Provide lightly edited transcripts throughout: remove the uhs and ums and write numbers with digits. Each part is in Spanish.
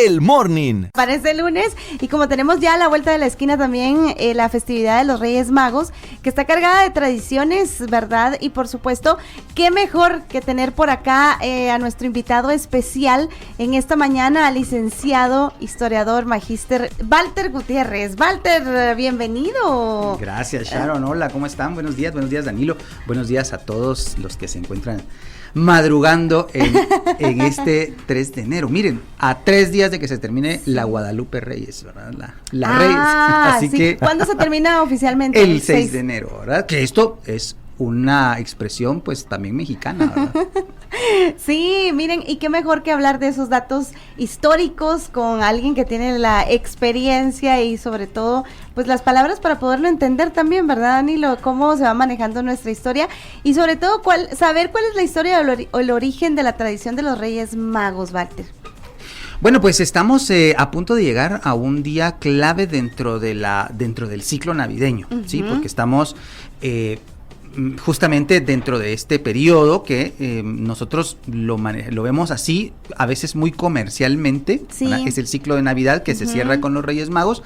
El Morning. Para este lunes, y como tenemos ya a la vuelta de la esquina también la festividad de los Reyes Magos, que está cargada de tradiciones, ¿verdad? Y por supuesto, qué mejor que tener por acá a nuestro invitado especial en esta mañana, al licenciado, historiador, magíster Walter Gutiérrez. Walter, bienvenido. Gracias, Sharon. Hola, ¿cómo están? Buenos días, Danilo. Buenos días a todos los que se encuentran madrugando en este 3 de enero. Miren, a 3 días de que se termine la Guadalupe Reyes, ¿verdad? La Reyes. Así sí. que ¿Cuándo se termina oficialmente? El 6 de enero, ¿verdad? Que esto es una expresión pues también mexicana, ¿verdad? Sí, miren, y qué mejor que hablar de esos datos históricos con alguien que tiene la experiencia y sobre todo pues las palabras para poderlo entender también, ¿verdad, Danilo? Cómo se va manejando nuestra historia y sobre todo saber cuál es la historia o el origen de la tradición de los Reyes Magos, Walter. Bueno, pues estamos a punto de llegar a un día clave dentro del ciclo navideño, ¿sí? Porque estamos justamente dentro de este periodo que nosotros lo vemos así, a veces muy comercialmente, sí. Es el ciclo de Navidad que se cierra con los Reyes Magos,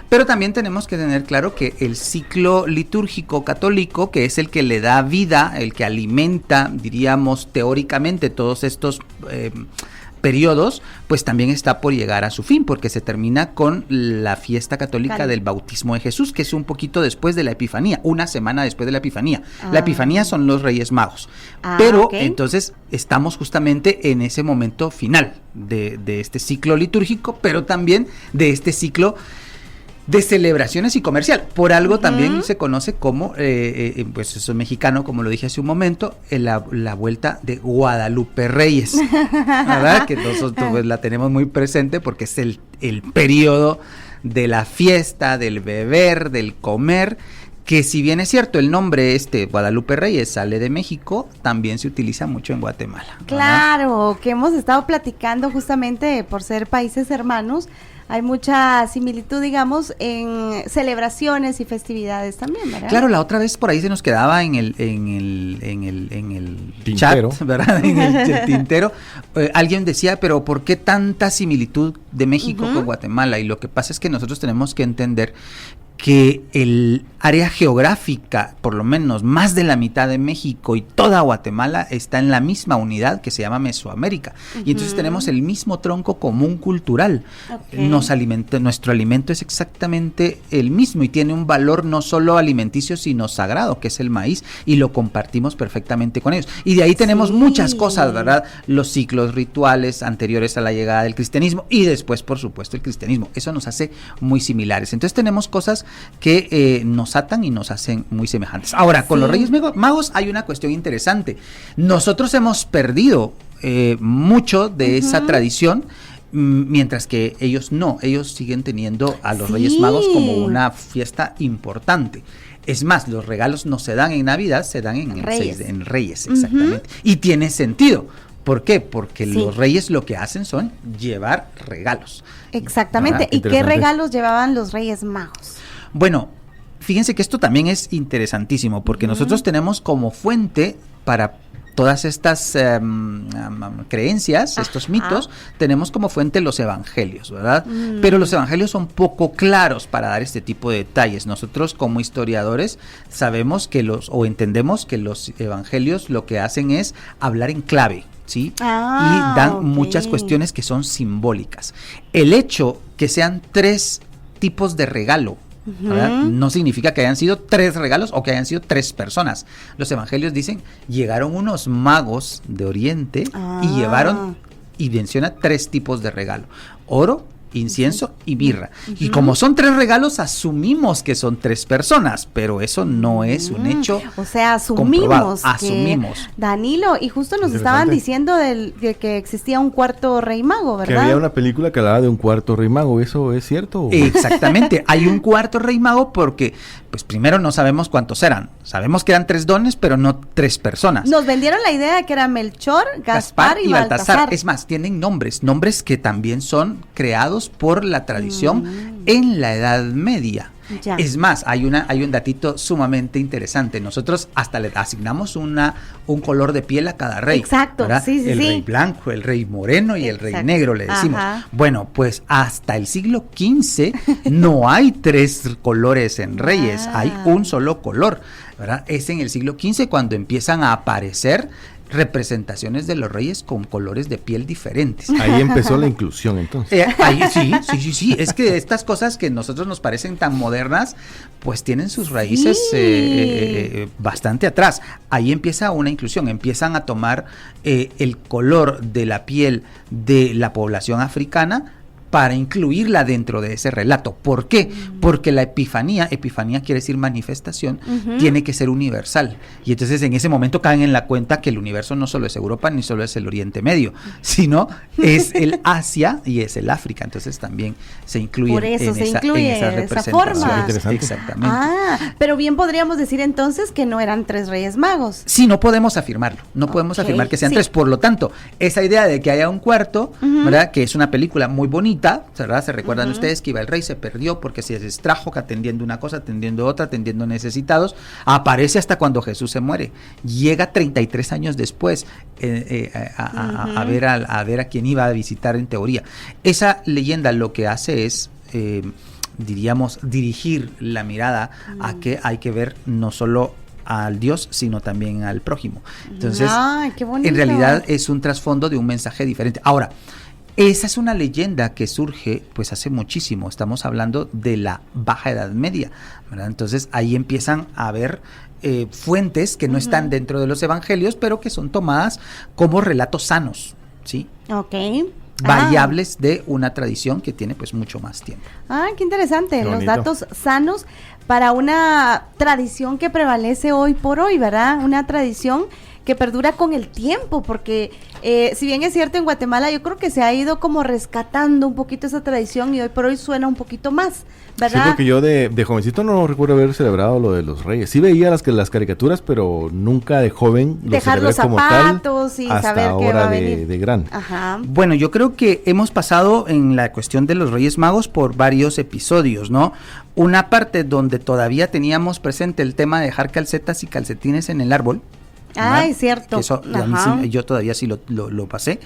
pero también tenemos que tener claro que el ciclo litúrgico católico, que es el que le da vida, el que alimenta, diríamos teóricamente, todos estos periodos, pues también está por llegar a su fin, porque se termina con la fiesta católica del bautismo de Jesús, que es un poquito después de la Epifanía, una semana después de la Epifanía. La Epifanía son los Reyes Magos, pero entonces estamos justamente en ese momento final de este ciclo litúrgico, pero también de este ciclo de celebraciones y comercial. Por algo también se conoce como, pues eso es mexicano, como lo dije hace un momento, la vuelta de Guadalupe Reyes, ¿verdad? Que nosotros pues la tenemos muy presente porque es el periodo de la fiesta, del beber, del comer, que si bien es cierto el nombre Guadalupe Reyes sale de México, también se utiliza mucho en Guatemala, ¿verdad? Claro, que hemos estado platicando justamente por ser países hermanos. Hay mucha similitud, digamos, en celebraciones y festividades también, ¿verdad? Claro, la otra vez por ahí se nos quedaba en el tintero. Chat, ¿verdad? En el tintero. Alguien decía, pero ¿por qué tanta similitud de México con Guatemala? Y lo que pasa es que nosotros tenemos que entender que el área geográfica, por lo menos más de la mitad de México y toda Guatemala está en la misma unidad que se llama Mesoamérica. Y entonces tenemos el mismo tronco común cultural. Nuestro alimento es exactamente el mismo y tiene un valor no solo alimenticio, sino sagrado, que es el maíz, y lo compartimos perfectamente con ellos. Y de ahí tenemos muchas cosas, ¿verdad? Los ciclos rituales anteriores a la llegada del cristianismo y después, por supuesto, el cristianismo. Eso nos hace muy similares. Entonces tenemos cosas que nos atan y nos hacen muy semejantes. Ahora, con los Reyes Magos hay una cuestión interesante. Nosotros hemos perdido mucho de esa tradición, mientras que ellos no. Ellos siguen teniendo a los Reyes Magos como una fiesta importante. Es más, los regalos no se dan en Navidad, se dan en Reyes, exactamente. Y tiene sentido. ¿Por qué? Porque los Reyes lo que hacen son llevar regalos. Exactamente. ¿Y qué regalos llevaban los Reyes Magos? Bueno, fíjense que esto también es interesantísimo, porque nosotros tenemos como fuente para todas estas creencias, estos mitos, tenemos como fuente los evangelios, ¿verdad? Pero los evangelios son poco claros para dar este tipo de detalles. Nosotros como historiadores sabemos que entendemos que los evangelios lo que hacen es hablar en clave, ¿sí? Y dan muchas cuestiones que son simbólicas. El hecho que sean 3 tipos de regalo, ¿verdad? No significa que hayan sido 3 regalos o que hayan sido 3 personas. Los evangelios dicen, llegaron unos magos de Oriente y llevaron, y menciona 3 tipos de regalo: oro, incienso y mirra. Y como son 3 regalos, asumimos que son 3 personas, pero eso no es un hecho. O sea, asumimos. Danilo, y justo nos estaban diciendo de que existía un cuarto rey mago, ¿verdad? Que había una película que hablaba de un cuarto rey mago, ¿eso es cierto? Exactamente, hay un cuarto rey mago porque, pues primero no sabemos cuántos eran. Sabemos que eran 3 dones, pero no 3 personas. Nos vendieron la idea de que eran Melchor, Gaspar y Baltasar. Es más, tienen nombres que también son creados por la tradición en la Edad Media. Ya. Es más, hay un datito sumamente interesante. Nosotros hasta le asignamos un color de piel a cada rey. Exacto, ¿verdad? sí, el rey blanco, el rey moreno y el rey negro, le decimos. Ajá. Bueno, pues hasta el siglo XV no hay 3 colores en reyes, hay un solo color, ¿verdad? Es en el siglo XV cuando empiezan a aparecer representaciones de los reyes con colores de piel diferentes. Ahí empezó la inclusión, entonces. Ahí, sí. Es que estas cosas que a nosotros nos parecen tan modernas, pues tienen sus raíces bastante atrás. Ahí empieza una inclusión, empiezan a tomar el color de la piel de la población africana para incluirla dentro de ese relato. ¿Por qué? Porque la epifanía quiere decir manifestación, tiene que ser universal. Y entonces en ese momento caen en la cuenta que el universo no solo es Europa ni solo es el Oriente Medio, sino es el Asia y es el África. Entonces también se incluye Por eso se incluye esa de esa forma. Interesante. Exactamente. Pero bien podríamos decir entonces que no eran 3 reyes magos. Sí, no podemos afirmarlo, no podemos afirmar que sean 3, por lo tanto, esa idea de que haya un cuarto, ¿verdad? Que es una película muy bonita, ¿verdad? Se recuerdan ustedes que iba el rey, se perdió porque se distrajo atendiendo una cosa, atendiendo otra, atendiendo necesitados, aparece hasta cuando Jesús se muere, llega 33 años después a ver a quien iba a visitar en teoría. Esa leyenda lo que hace es diríamos, dirigir la mirada a que hay que ver no solo al Dios, sino también al prójimo. Entonces, qué bonito. En realidad es un trasfondo de un mensaje diferente. Ahora, esa es una leyenda que surge pues hace muchísimo, estamos hablando de la Baja Edad Media, ¿verdad? Entonces ahí empiezan a haber fuentes que no están dentro de los evangelios, pero que son tomadas como relatos sanos, ¿sí? Ok. Variables de una tradición que tiene pues mucho más tiempo. Qué interesante, Qué los bonito. datos sanos para una tradición que prevalece hoy por hoy, ¿verdad? Una tradición que perdura con el tiempo, porque si bien es cierto en Guatemala, yo creo que se ha ido como rescatando un poquito esa tradición y hoy por hoy suena un poquito más, ¿verdad? Sí, porque yo de jovencito no recuerdo haber celebrado lo de los reyes. Sí veía las caricaturas, pero nunca de joven lo Dejar celebré los como zapatos tal, y hasta saber qué ahora va a venir. de grande. Ajá. Bueno, yo creo que hemos pasado en la cuestión de los Reyes Magos por varios episodios, ¿no? Una parte donde todavía teníamos presente el tema de dejar calcetas y calcetines en el árbol. Es cierto. Eso a mí sí, yo todavía sí lo pasé.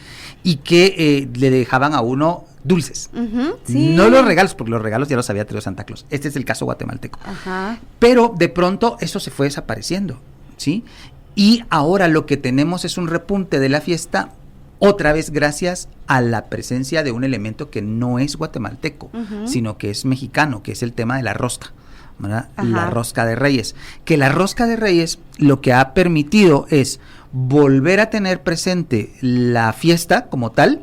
Y que le dejaban a uno dulces. Sí. No los regalos, porque los regalos ya los había traído Santa Claus. Este es el caso guatemalteco. Ajá. Pero de pronto eso se fue desapareciendo, ¿sí? Y ahora lo que tenemos es un repunte de la fiesta, otra vez gracias a la presencia de un elemento que no es guatemalteco, sino que es mexicano, que es el tema de la rosca, ¿verdad? La rosca de Reyes. Que la rosca de Reyes lo que ha permitido es volver a tener presente la fiesta como tal,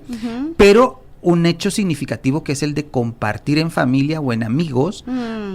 pero un hecho significativo que es el de compartir en familia o en amigos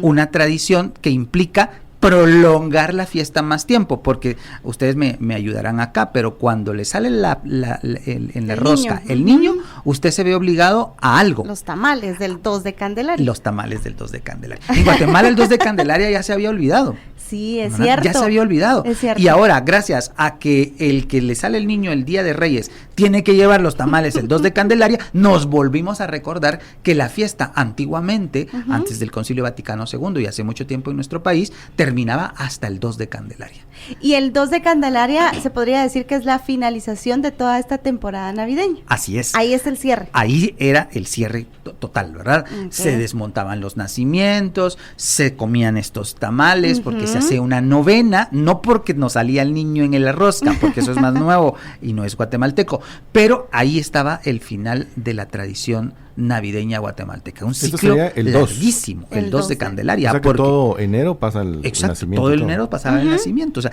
una tradición que implica prolongar la fiesta más tiempo, porque ustedes me ayudarán acá, pero cuando le sale en la rosca el niño, usted se ve obligado a algo. Los tamales del 2 de Candelaria. Los tamales del 2 de Candelaria. En Guatemala el 2 de Candelaria ya se había olvidado. Sí, es ¿verdad? cierto. Ya se había olvidado. Es cierto. Y ahora, gracias a que el que le sale el niño el Día de Reyes tiene que llevar los tamales el 2 de Candelaria, nos volvimos a recordar que la fiesta antiguamente, antes del Concilio Vaticano II y hace mucho tiempo en nuestro país, terminaba hasta el 2 de Candelaria. Y el 2 de Candelaria se podría decir que es la finalización de toda esta temporada navideña. Así es. Ahí es el cierre. Ahí era el cierre total, ¿verdad? Okay. Se desmontaban los nacimientos, se comían estos tamales porque se hacía una novena, no porque nos salía el niño en la rosca, porque eso es más nuevo y no es guatemalteco, pero ahí estaba el final de la tradición navideña guatemalteca, un ciclo larguísimo, el 2 de Candelaria. O sea que todo enero pasa el nacimiento. Todo el enero pasaba el nacimiento, o sea,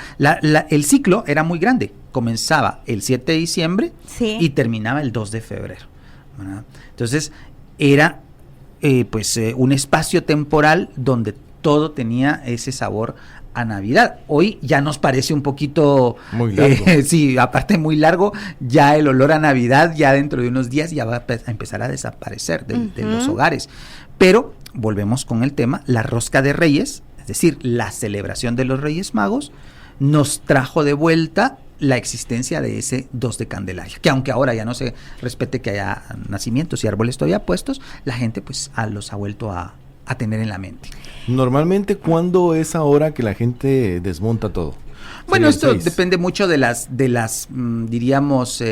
el ciclo era muy grande, comenzaba el 7 de diciembre y terminaba el 2 de febrero, ¿verdad? Entonces era un espacio temporal donde todo tenía ese sabor a Navidad. Hoy ya nos parece un poquito muy largo. Sí, aparte muy largo, ya el olor a Navidad ya dentro de unos días ya va a empezar a desaparecer de los hogares. Pero volvemos con el tema, la rosca de Reyes, es decir, la celebración de los Reyes Magos, nos trajo de vuelta la existencia de ese 2 de Candelaria, que aunque ahora ya no se respete que haya nacimientos y árboles todavía puestos, la gente pues los ha vuelto a a tener en la mente. Normalmente, ¿cuándo es ahora que la gente desmonta todo? Bueno, Sería el esto 6. depende mucho de las diríamos,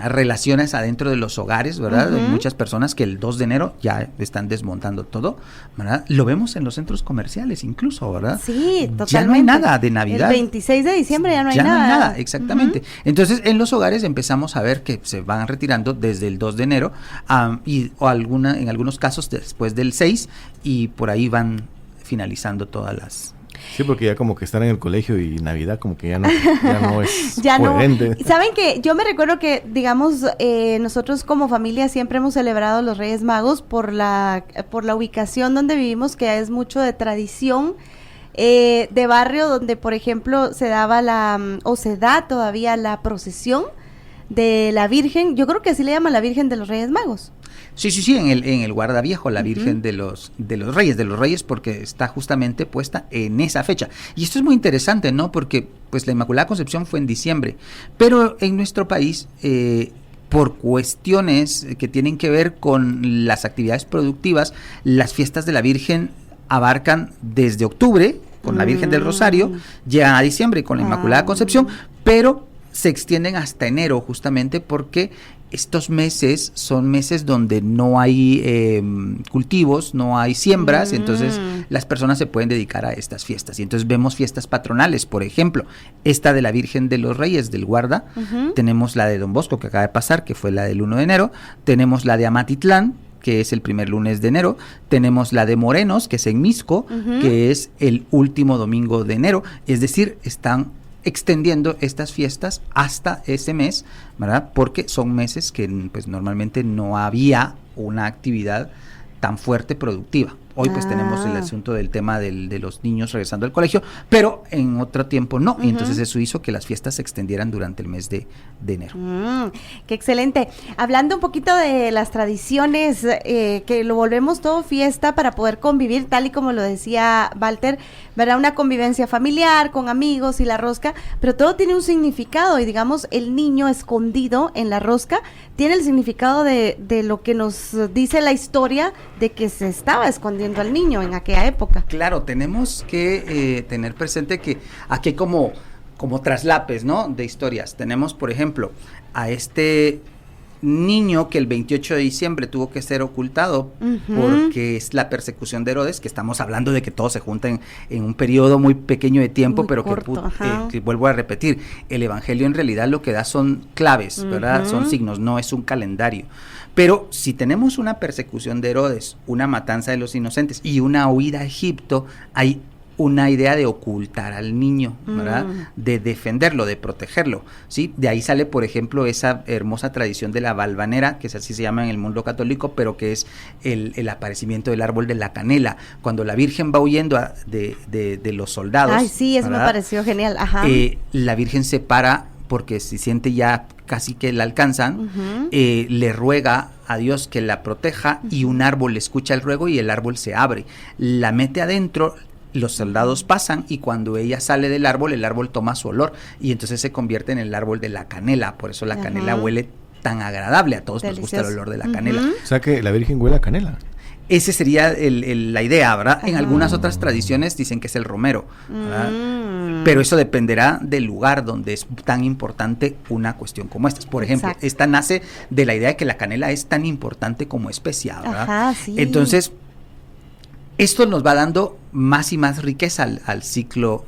relaciones adentro de los hogares, ¿verdad? Hay muchas personas que el 2 de enero ya están desmontando todo, ¿verdad? Lo vemos en los centros comerciales incluso, ¿verdad? Sí, totalmente. Ya no hay nada de Navidad. El 26 de diciembre ya no hay nada. Ya no hay nada, exactamente. Entonces, en los hogares empezamos a ver que se van retirando desde el 2 de enero en algunos casos después del 6 y por ahí van finalizando todas las... Sí, porque ya como que están en el colegio y Navidad como que ya no es ya coherente. No. Saben que yo me recuerdo que, digamos, nosotros como familia siempre hemos celebrado los Reyes Magos por la ubicación donde vivimos, que es mucho de tradición, de barrio donde, por ejemplo, se da todavía la procesión de la Virgen. Yo creo que así le llaman la Virgen de los Reyes Magos. Sí, en el guardaviejo, la Virgen de los Reyes, porque está justamente puesta en esa fecha. Y esto es muy interesante, ¿no? Porque pues la Inmaculada Concepción fue en diciembre, pero en nuestro país, por cuestiones que tienen que ver con las actividades productivas, las fiestas de la Virgen abarcan desde octubre, con la Virgen del Rosario, llegan a diciembre con la Inmaculada Concepción, pero se extienden hasta enero, justamente porque estos meses son meses donde no hay cultivos, no hay siembras, entonces las personas se pueden dedicar a estas fiestas. Y entonces vemos fiestas patronales, por ejemplo, esta de la Virgen de los Reyes del Guarda, tenemos la de Don Bosco que acaba de pasar, que fue la del 1 de enero, tenemos la de Amatitlán, que es el primer lunes de enero, tenemos la de Morenos, que es en Mixco, que es el último domingo de enero, es decir, están extendiendo estas fiestas hasta ese mes, ¿verdad? Porque son meses que pues normalmente no había una actividad tan fuerte productiva. Hoy pues tenemos el asunto del tema de los niños regresando al colegio, pero en otro tiempo no, y entonces eso hizo que las fiestas se extendieran durante el mes de enero. Qué excelente. Hablando un poquito de las tradiciones, que lo volvemos todo fiesta para poder convivir, tal y como lo decía Walter, ¿verdad? Una convivencia familiar, con amigos y la rosca, pero todo tiene un significado, y digamos, el niño escondido en la rosca tiene el significado de lo que nos dice la historia de que se estaba escondiendo al niño en aquella época. Claro, tenemos que tener presente que aquí hay como traslapes, ¿no? De historias. Tenemos, por ejemplo, a este niño que el 28 de diciembre tuvo que ser ocultado porque es la persecución de Herodes, que estamos hablando de que todos se juntan en un periodo muy pequeño de tiempo, muy pero corto, que vuelvo a repetir, el evangelio en realidad lo que da son claves, ¿verdad? Son signos, no es un calendario. Pero si tenemos una persecución de Herodes, una matanza de los inocentes y una huida a Egipto, hay una idea de ocultar al niño, ¿verdad? De defenderlo, de protegerlo, ¿sí? De ahí sale, por ejemplo, esa hermosa tradición de la valvanera, que es así se llama en el mundo católico, pero que es el aparecimiento del árbol de la canela. Cuando la Virgen va huyendo de los soldados. Ay, sí, eso ¿verdad? Me pareció genial. Ajá. La Virgen se para porque se siente ya casi que la alcanzan, le ruega a Dios que la proteja y un árbol le escucha el ruego y el árbol se abre. La mete adentro, los soldados pasan y cuando ella sale del árbol, el árbol toma su olor y entonces se convierte en el árbol de la canela. Por eso la canela huele tan agradable. A todos delicioso. Nos gusta el olor de la canela. O sea que la Virgen huele a canela. Ese sería la idea, ¿verdad? En algunas otras tradiciones dicen que es el romero, ¿verdad? Pero eso dependerá del lugar donde es tan importante una cuestión como esta. Por ejemplo, esta nace de la idea de que la canela es tan importante como especia, ¿verdad? Ajá, sí. Entonces, esto nos va dando más y más riqueza al ciclo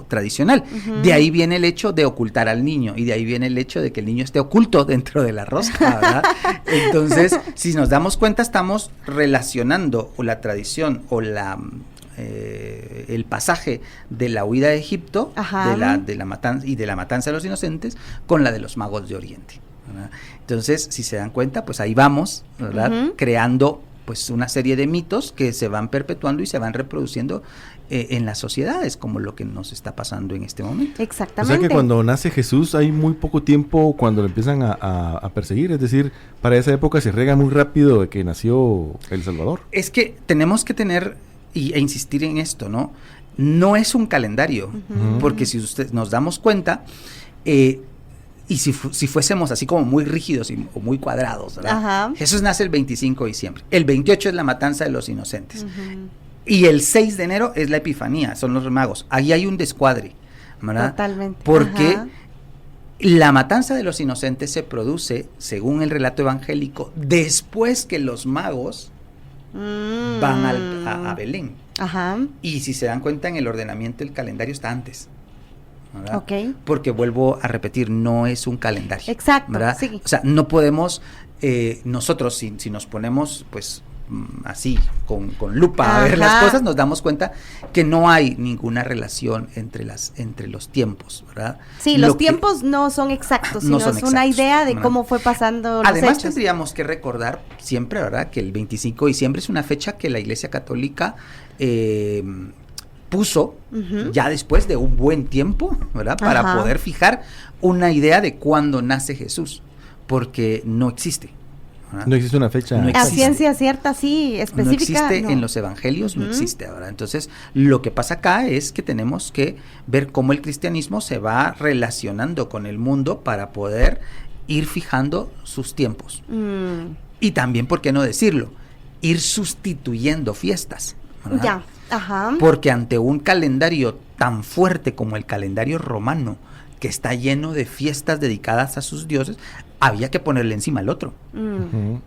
tradicional. De ahí viene el hecho de ocultar al niño y de ahí viene el hecho de que el niño esté oculto dentro de la rosca, ¿verdad? Entonces, si nos damos cuenta, estamos relacionando o la tradición o el pasaje de la huida de Egipto, de la matanza de los inocentes, con la de los magos de Oriente, ¿verdad? Entonces, si se dan cuenta, pues ahí vamos, ¿verdad? Creando pues una serie de mitos que se van perpetuando y se van reproduciendo en las sociedades, como lo que nos está pasando en este momento. Exactamente. O sea que cuando nace Jesús hay muy poco tiempo cuando lo empiezan a perseguir, es decir, para esa época se riega muy rápido de que nació el Salvador. Es que tenemos que tener e insistir en esto, ¿no? No es un calendario, porque si nos damos cuenta, Y si fuésemos así como muy rígidos o muy cuadrados, ¿verdad? Ajá. Jesús nace el 25 de diciembre. El 28 es la matanza de los inocentes. Y el 6 de enero es la Epifanía, son los magos. Ahí hay un descuadre, ¿verdad? Totalmente. Porque Ajá. la matanza de los inocentes se produce, según el relato evangélico, después que los magos van a Belén. Ajá. Y si se dan cuenta, en el ordenamiento el calendario está antes, ¿verdad? Ok. Porque vuelvo a repetir, no es un calendario. Exacto, ¿verdad? sí. O sea, no podemos, nosotros si nos ponemos pues así, con lupa a ver las cosas, nos damos cuenta que no hay ninguna relación entre los tiempos, ¿verdad? Sí, los tiempos no son exactos, sino es una idea de cómo fue pasando los Además, hechos. tendríamos que recordar siempre, ¿verdad?, que el 25 de diciembre es una fecha que la Iglesia Católica puso ya después de un buen tiempo, ¿verdad?, para poder fijar una idea de cuándo nace Jesús, porque no existe. ¿verdad? No existe una fecha. No A existe. ciencia cierta, sí, específica. No existe no. en los evangelios, no existe ahora. Entonces, lo que pasa acá es que tenemos que ver cómo el cristianismo se va relacionando con el mundo para poder ir fijando sus tiempos. Y también, ¿por qué no decirlo? Ir sustituyendo fiestas, ¿verdad? Ya, ajá. Porque ante un calendario tan fuerte como el calendario romano, que está lleno de fiestas dedicadas a sus dioses, había que ponerle encima al otro.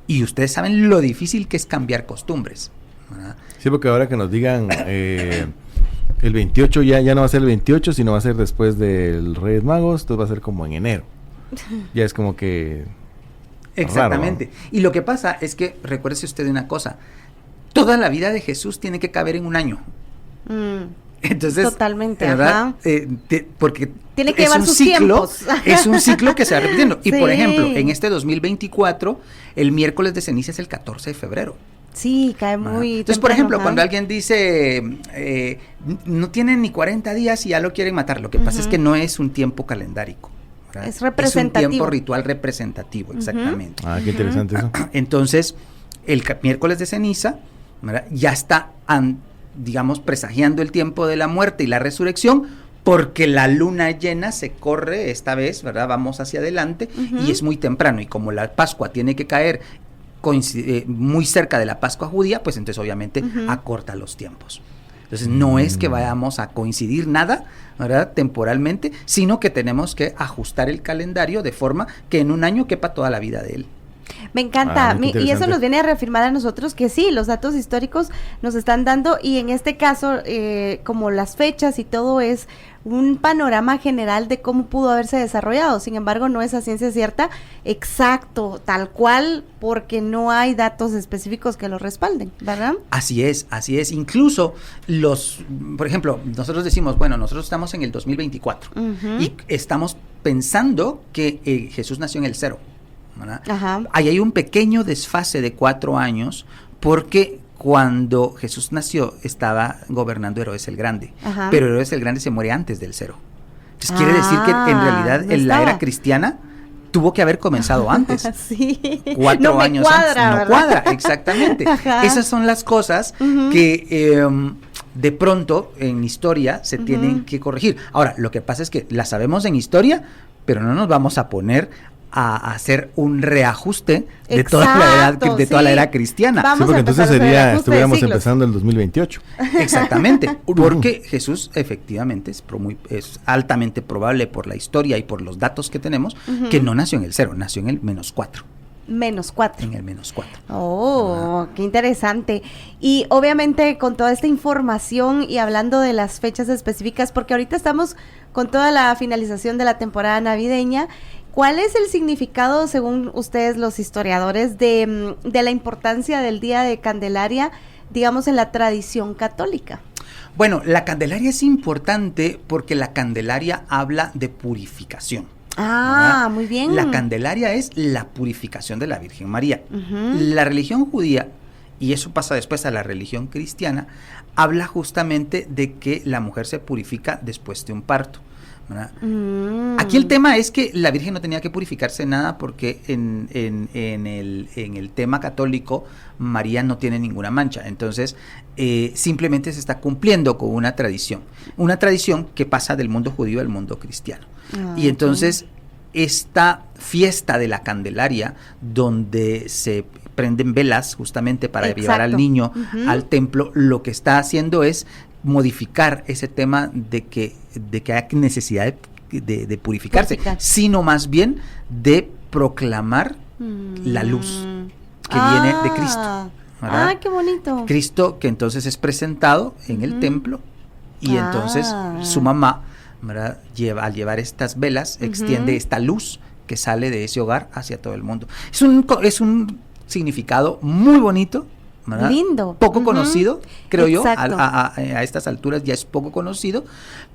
Y ustedes saben lo difícil que es cambiar costumbres, ¿verdad? Sí, porque ahora que nos digan el 28 ya no va a ser el 28, sino va a ser después del Reyes Magos, entonces va a ser como en enero. Ya es como que... Exactamente. Raro, ¿no? Y lo que pasa es que, recuérdese usted de una cosa, toda la vida de Jesús tiene que caber en un año. Entonces, totalmente, ¿verdad? Porque tiene que es llevar un sus ciclo, tiempos. es un ciclo que se va repitiendo. Y Sí. por ejemplo, en este 2024, el miércoles de ceniza es el 14 de febrero. Sí, cae ¿verdad? muy Entonces, temprano, por ejemplo, ajá. cuando alguien dice, no tienen ni 40 días y ya lo quieren matar, lo que pasa es que no es un tiempo calendárico, ¿verdad? Es representativo. Es un tiempo ritual representativo, exactamente. Ah, qué interesante eso. Entonces, el miércoles de ceniza, ¿verdad?, ya está, digamos, presagiando el tiempo de la muerte y la resurrección, porque la luna llena se corre esta vez, ¿verdad? Vamos hacia adelante y es muy temprano. Y como la Pascua tiene que caer muy cerca de la Pascua judía, pues entonces obviamente acorta los tiempos. Entonces no es que vayamos a coincidir nada, ¿verdad?, temporalmente, sino que tenemos que ajustar el calendario de forma que en un año quepa toda la vida de él. Me encanta, qué y eso interesante. nos viene a reafirmar a nosotros que sí, los datos históricos nos están dando, y en este caso, como las fechas y todo, es un panorama general de cómo pudo haberse desarrollado. Sin embargo, no es a ciencia cierta, exacto, tal cual, porque no hay datos específicos que lo respalden, ¿verdad? Así es, así es. Incluso por ejemplo, nosotros decimos, bueno, nosotros estamos en el 2024 y estamos pensando que Jesús nació en el 0. ¿verdad? Ajá. Ahí hay un pequeño desfase de 4 años, porque cuando Jesús nació estaba gobernando Herodes el Grande, Ajá. pero Herodes el Grande se muere antes del 0. Entonces quiere decir que en realidad no en la estaba. era cristiana tuvo que haber comenzado antes. Sí. 4 No me años cuadra, antes. No ¿verdad? cuadra, exactamente. Ajá. Esas son las cosas que de pronto en historia se tienen que corregir. Ahora, lo que pasa es que las sabemos en historia, pero no nos vamos a poner a hacer un reajuste de toda la Exacto, era, sí. cristiana. Vamos Sí, porque a entonces empezar a hacer ajuste de estuviéramos siglos. empezando el 2028. Exactamente, porque Jesús efectivamente es altamente probable por la historia y por los datos que tenemos que no nació en el 0, nació en el -4. -4. En el -4. Oh, qué interesante. Y obviamente con toda esta información y hablando de las fechas específicas, porque ahorita estamos con toda la finalización de la temporada navideña, ¿cuál es el significado, según ustedes los historiadores, de la importancia del Día de Candelaria, digamos, en la tradición católica? Bueno, la Candelaria es importante porque la Candelaria habla de purificación. Ah, ¿verdad? muy bien. La Candelaria es la purificación de la Virgen María. La religión judía, y eso pasa después a la religión cristiana, habla justamente de que la mujer se purifica después de un parto, ¿verdad? Aquí el tema es que la Virgen no tenía que purificarse nada, porque en el tema católico María no tiene ninguna mancha. Entonces simplemente se está cumpliendo con una tradición que pasa del mundo judío al mundo cristiano. Y entonces esta fiesta de la Candelaria, donde se prenden velas justamente para Exacto. llevar al niño al templo, lo que está haciendo es modificar ese tema de que hay necesidad de purificarse, sino más bien de proclamar la luz que viene de Cristo, ¿verdad? Qué bonito. Cristo que entonces es presentado en el templo y entonces su mamá, ¿verdad? Al llevar estas velas, extiende esta luz que sale de ese hogar hacia todo el mundo. Es un significado muy bonito, ¿verdad? Lindo. Poco conocido, creo Exacto. yo, a estas alturas ya es poco conocido,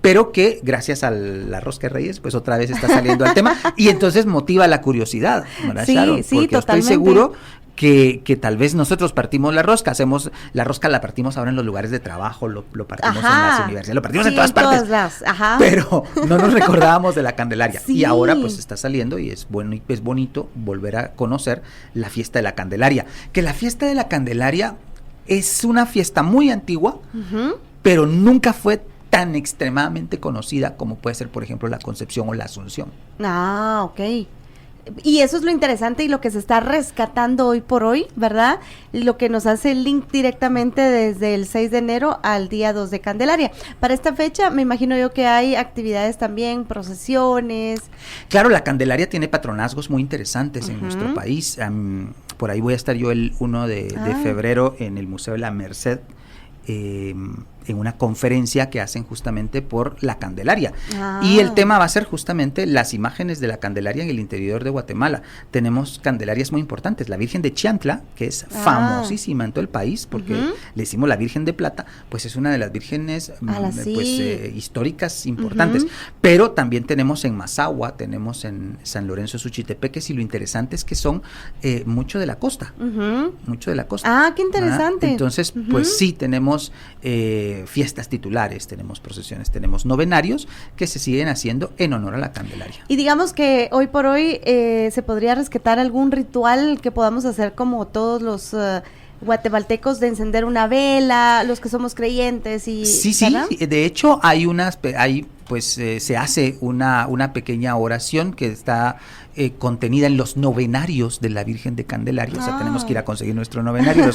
pero que gracias a la rosca de Reyes, pues otra vez está saliendo al tema, y entonces motiva la curiosidad, ¿verdad, Sí, Sharon? sí, Porque totalmente. estoy seguro que tal vez nosotros partimos la rosca, la partimos ahora en los lugares de trabajo, lo partimos en las universidades, lo partimos en todas partes, pero no nos recordábamos de la Candelaria, y ahora pues está saliendo y es bueno y es bonito volver a conocer la fiesta de la Candelaria, que la fiesta de la Candelaria es una fiesta muy antigua, pero nunca fue tan extremadamente conocida como puede ser, por ejemplo, la Concepción o la Asunción. Ok. Y eso es lo interesante y lo que se está rescatando hoy por hoy, ¿verdad? Lo que nos hace el link directamente desde el 6 de enero al día 2 de Candelaria. Para esta fecha, me imagino yo que hay actividades también, procesiones. Claro, la Candelaria tiene patronazgos muy interesantes en nuestro país. Por ahí voy a estar yo el 1 de febrero en el Museo de la Merced, en una conferencia que hacen justamente por la Candelaria. Y el tema va a ser justamente las imágenes de la Candelaria en el interior de Guatemala. Tenemos candelarias muy importantes. La Virgen de Chiantla, que es famosísima en todo el país, porque le decimos la Virgen de Plata, pues es una de las vírgenes históricas importantes. Pero también tenemos en Mazahua, tenemos en San Lorenzo Suchitepeques, y lo interesante es que son mucho de la costa. Mucho de la costa. Qué interesante. ¿Verdad? Entonces, pues sí, tenemos fiestas titulares, tenemos procesiones, tenemos novenarios que se siguen haciendo en honor a la Candelaria. Y digamos que hoy por hoy se podría rescatar algún ritual que podamos hacer como todos los guatemaltecos, de encender una vela, los que somos creyentes y sí, ¿verdad? De hecho se hace una pequeña oración que está contenida en los novenarios de la Virgen de Candelaria. O sea, tenemos que ir a conseguir nuestro novenario,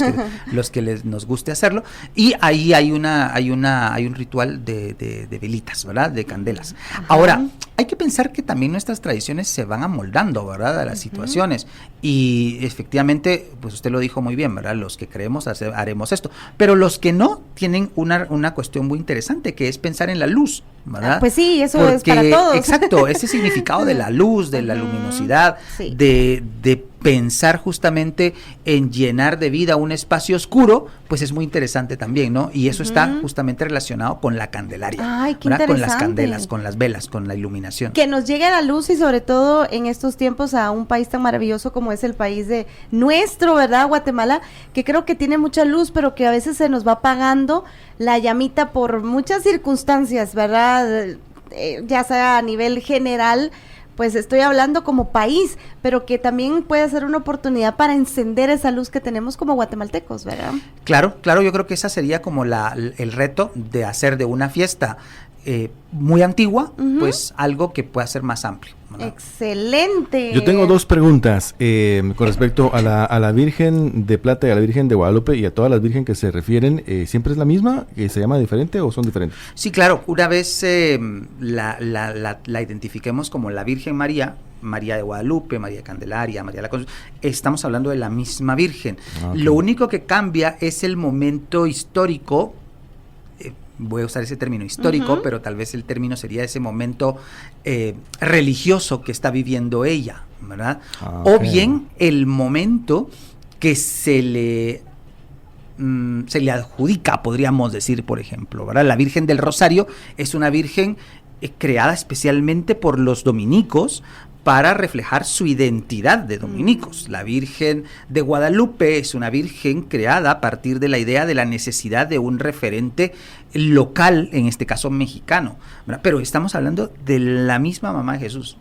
los que nos guste hacerlo, y ahí hay un ritual de velitas, ¿verdad? De candelas. Ahora, hay que pensar que también nuestras tradiciones se van amoldando, ¿verdad? A las situaciones, y efectivamente, pues usted lo dijo muy bien, ¿verdad? Los que creemos haremos esto, pero los que no tienen una cuestión muy interesante, que es pensar en la luz, ¿verdad? Pues sí, eso es para todos. Exacto, ese significado de la luz, de la luminosidad, de pensar justamente en llenar de vida un espacio oscuro, pues es muy interesante también, ¿no? Y eso está justamente relacionado con la Candelaria. Ay, qué ¿verdad? interesante. Con las candelas, con las velas, con la iluminación. Que nos llegue la luz, y sobre todo en estos tiempos a un país tan maravilloso como es el país de nuestro, ¿verdad? Guatemala, que creo que tiene mucha luz, pero que a veces se nos va apagando la llamita por muchas circunstancias, ¿verdad? Ya sea a nivel general, pues estoy hablando como país, pero que también puede ser una oportunidad para encender esa luz que tenemos como guatemaltecos, ¿verdad? Claro, yo creo que esa sería como el reto de hacer de una fiesta muy antigua, pues algo que pueda ser más amplio, ¿verdad? Excelente. Yo tengo dos preguntas con respecto a la Virgen de Plata y a la Virgen de Guadalupe, y a todas las virgen que se refieren. ¿Siempre es la misma? ¿Se llama diferente o son diferentes? Sí, claro. Una vez la identifiquemos como la Virgen María de Guadalupe, María de Candelaria, María de la Concepción, estamos hablando de la misma Virgen. Okay. Lo único que cambia es el momento histórico. Voy a usar ese término histórico, pero tal vez el término sería ese momento religioso que está viviendo ella, ¿verdad? Okay. O bien el momento que se le adjudica, podríamos decir, por ejemplo, ¿verdad? La Virgen del Rosario es una virgen creada especialmente por los dominicos para reflejar su identidad de dominicos. La Virgen de Guadalupe es una virgen creada a partir de la idea de la necesidad de un referente local, en este caso mexicano, ¿verdad? Pero estamos hablando de la misma mamá de Jesús.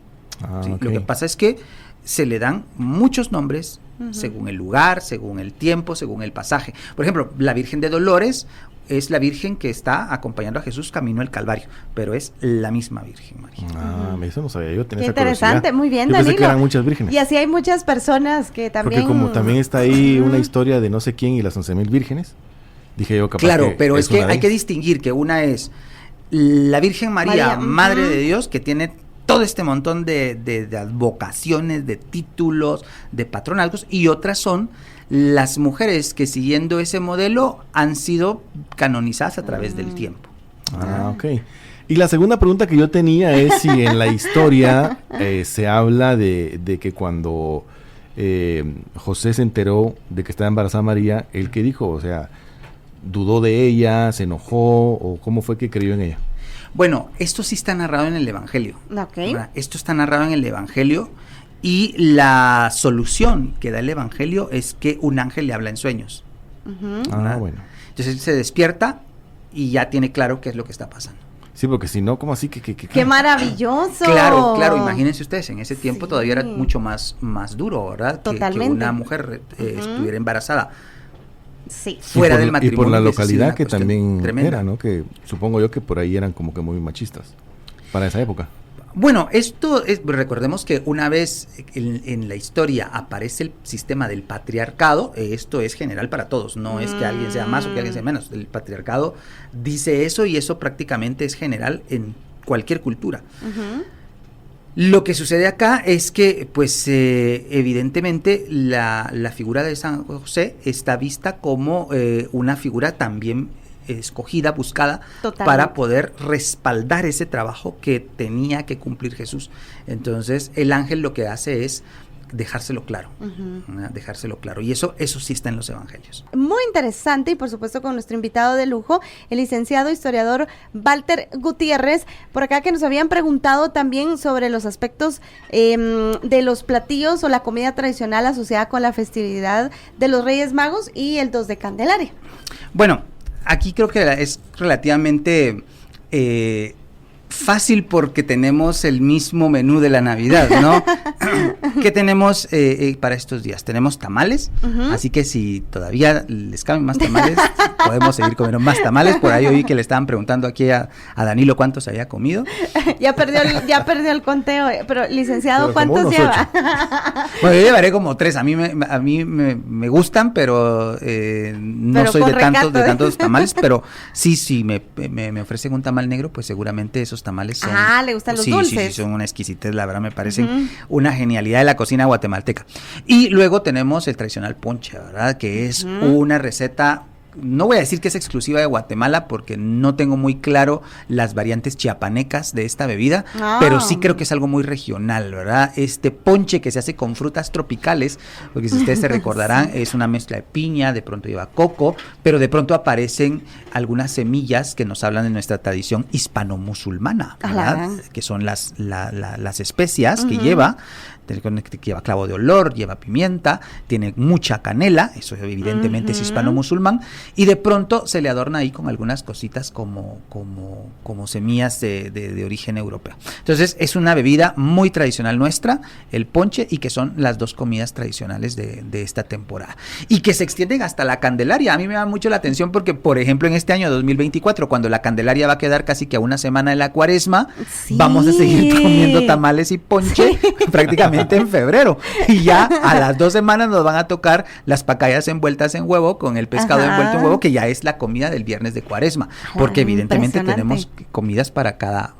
¿Sí? Okay. Lo que pasa es que se le dan muchos nombres según el lugar, según el tiempo, según el pasaje. Por ejemplo, la Virgen de Dolores es la Virgen que está acompañando a Jesús camino al Calvario, pero es la misma Virgen María. Eso no sabía yo, tenía Qué esa curiosidad. interesante, muy bien, yo pensé Danilo. que eran muchas vírgenes. Y así hay muchas personas que también... Porque como también está ahí una historia de no sé quién y las 11,000 vírgenes, dije yo capaz Claro, que pero es que una de hay que ellas. distinguir que una es la Virgen María, Madre de Dios, que tiene todo este montón de advocaciones, de títulos, de patronazgos, y otras son las mujeres que siguiendo ese modelo han sido canonizadas a través del tiempo. Ok. Y la segunda pregunta que yo tenía es si en la historia se habla de que cuando José se enteró de que estaba embarazada María, ¿él qué dijo? O sea, ¿dudó de ella, se enojó o cómo fue que creyó en ella? Bueno, esto sí está narrado en el Evangelio. Okay. Esto está narrado en el Evangelio y la solución que da el Evangelio es que un ángel le habla en sueños. Bueno. Entonces él se despierta y ya tiene claro qué es lo que está pasando. Sí, porque si no, ¿cómo así? ¡Qué maravilloso! Claro, imagínense ustedes, en ese tiempo Sí. todavía era mucho más duro, ¿verdad? Que una mujer estuviera embarazada. Sí. Fuera del matrimonio. Y por la hubiese sido localidad una que cuestión también tremenda. era, ¿no? Que supongo yo que por ahí eran como que muy machistas para esa época. Bueno, esto es, recordemos que una vez en la historia aparece el sistema del patriarcado, esto es general para todos, no es que alguien sea más o que alguien sea menos. El patriarcado dice eso y eso prácticamente es general en cualquier cultura. Lo que sucede acá es que, pues, evidentemente la figura de San José está vista como una figura también escogida, buscada, para poder respaldar ese trabajo que tenía que cumplir Jesús. Entonces, el ángel lo que hace es dejárselo claro, dejárselo claro. Y eso sí está en los evangelios. Muy interesante y por supuesto con nuestro invitado de lujo, el licenciado historiador Walter Gutiérrez, por acá que nos habían preguntado también sobre los aspectos de los platillos o la comida tradicional asociada con la festividad de los Reyes Magos y el 2 de Candelaria. Bueno, aquí creo que es relativamente fácil porque tenemos el mismo menú de la Navidad, ¿no? ¿Qué tenemos para estos días? Tenemos tamales, así que si todavía les caben más tamales, podemos seguir comiendo más tamales. Por ahí oí que le estaban preguntando aquí a Danilo cuántos había comido. Ya perdió el conteo, pero licenciado, ¿cuántos lleva? Bueno, yo llevaré como 3, a mí me gustan, pero no soy de tantos tamales, pero sí, me ofrecen un tamal negro, pues seguramente esos tamales son... ¿le gustan los dulces? Sí, son una exquisitez, la verdad me parecen una genialidad de la cocina guatemalteca. Y luego tenemos el tradicional ponche, ¿verdad? Que es una receta... No voy a decir que es exclusiva de Guatemala porque no tengo muy claro las variantes chiapanecas de esta bebida, pero sí creo que es algo muy regional, ¿verdad? Este ponche que se hace con frutas tropicales, porque si ustedes se recordarán, es una mezcla de piña, de pronto lleva coco, pero de pronto aparecen algunas semillas que nos hablan de nuestra tradición hispano-musulmana, ¿verdad? Que son las especias que lleva clavo de olor, lleva pimienta, tiene mucha canela, eso evidentemente es hispano-musulmán, y de pronto se le adorna ahí con algunas cositas como semillas de origen europeo. Entonces es una bebida muy tradicional nuestra, el ponche, y que son las dos comidas tradicionales de esta temporada. Y que se extienden hasta la Candelaria. A mí me da mucho la atención porque, por ejemplo, en este año 2024, cuando la Candelaria va a quedar casi que a una semana de la Cuaresma, vamos a seguir comiendo tamales y ponche prácticamente en febrero, y ya a las 2 semanas nos van a tocar las pacayas envueltas en huevo con el pescado envuelto en huevo, que ya es la comida del viernes de Cuaresma, porque evidentemente tenemos comidas para cada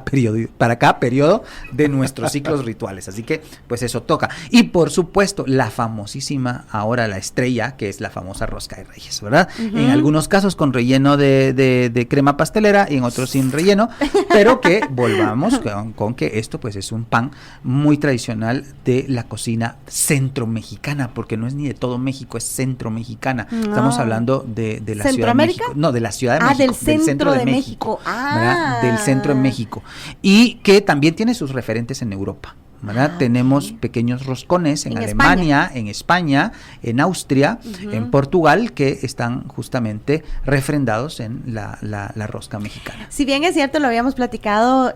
periodo de nuestros ciclos rituales, así que pues eso toca. Y por supuesto la famosísima, ahora la estrella, que es la famosa rosca de Reyes, ¿verdad? En algunos casos con relleno de crema pastelera y en otros sin relleno, pero que volvamos con que esto pues es un pan muy tradicional de la cocina centro-mexicana, porque no es ni de todo México, es centro-mexicana. Estamos hablando de la Ciudad de México. No, de la Ciudad de México. Del centro de México. ¿verdad? Del centro de México. Y que también tiene sus referentes en Europa, ¿verdad? Tenemos pequeños roscones en Alemania, en España, en Austria, en Portugal, que están justamente refrendados en la rosca mexicana. Si bien es cierto, lo habíamos platicado,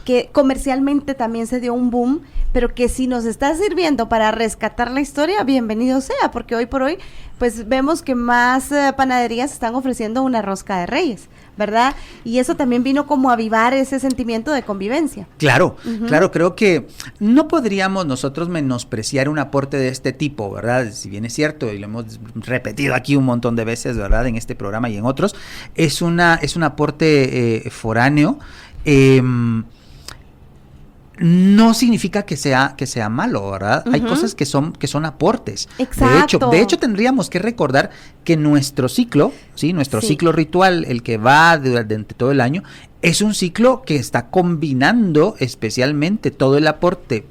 que comercialmente también se dio un boom, pero que si nos está sirviendo para rescatar la historia, bienvenido sea, porque hoy por hoy pues vemos que más panaderías están ofreciendo una rosca de Reyes, ¿verdad? Y eso también vino como a avivar ese sentimiento de convivencia. Claro, claro, creo que no podríamos nosotros menospreciar un aporte de este tipo, ¿verdad? Si bien es cierto, y lo hemos repetido aquí un montón de veces, ¿verdad? En este programa y en otros, es un aporte foráneo. No significa que sea malo, ¿verdad? Hay cosas que son aportes. Exacto. De hecho tendríamos que recordar que nuestro ciclo, ¿sí? Nuestro ciclo ritual, el que va durante todo el año, es un ciclo que está combinando especialmente todo el aporte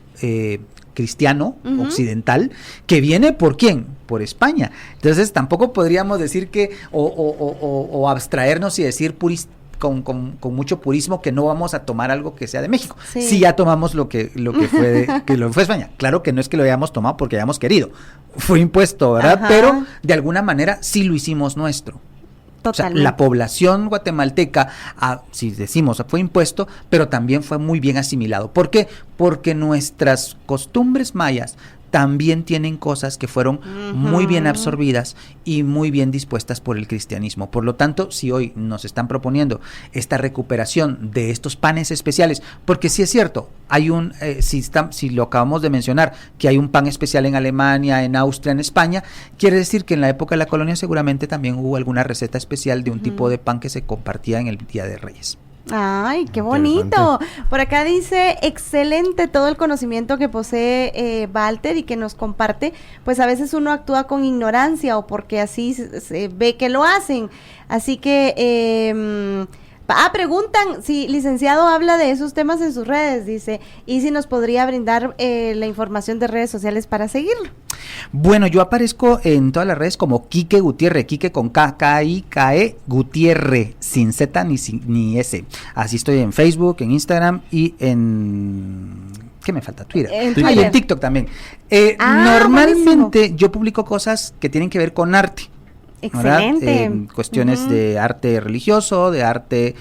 cristiano, occidental, que viene ¿por quién? Por España. Entonces tampoco podríamos decir que, o abstraernos y decir con mucho purismo que no vamos a tomar algo que sea de México. Sí. Si ya tomamos lo que fue España. Claro que no es que lo hayamos tomado porque hayamos querido. Fue impuesto, ¿verdad? Ajá. Pero de alguna manera sí lo hicimos nuestro. Totalmente. O sea, la población guatemalteca, si decimos, fue impuesto, pero también fue muy bien asimilado. ¿Por qué? Porque nuestras costumbres mayas también tienen cosas que fueron muy bien absorbidas y muy bien dispuestas por el cristianismo. Por lo tanto, si hoy nos están proponiendo esta recuperación de estos panes especiales, porque sí es cierto, hay si lo acabamos de mencionar, que hay un pan especial en Alemania, en Austria, en España, quiere decir que en la época de la colonia seguramente también hubo alguna receta especial de un tipo de pan que se compartía en el Día de Reyes. Ay, qué bonito. Por acá dice, excelente todo el conocimiento que posee Walter y que nos comparte, pues a veces uno actúa con ignorancia o porque así se ve que lo hacen. Así que, preguntan si licenciado habla de esos temas en sus redes, dice, y si nos podría brindar la información de redes sociales para seguirlo. Bueno, yo aparezco en todas las redes como Quique Gutiérrez, Quique con K, K-I-K-E, Gutiérrez, sin Z ni S. Así estoy en Facebook, en Instagram y en... ¿Qué me falta? Twitter. Y en TikTok también. Normalmente buenísimo. Yo publico cosas que tienen que ver con arte. Excelente. Cuestiones de arte religioso, de arte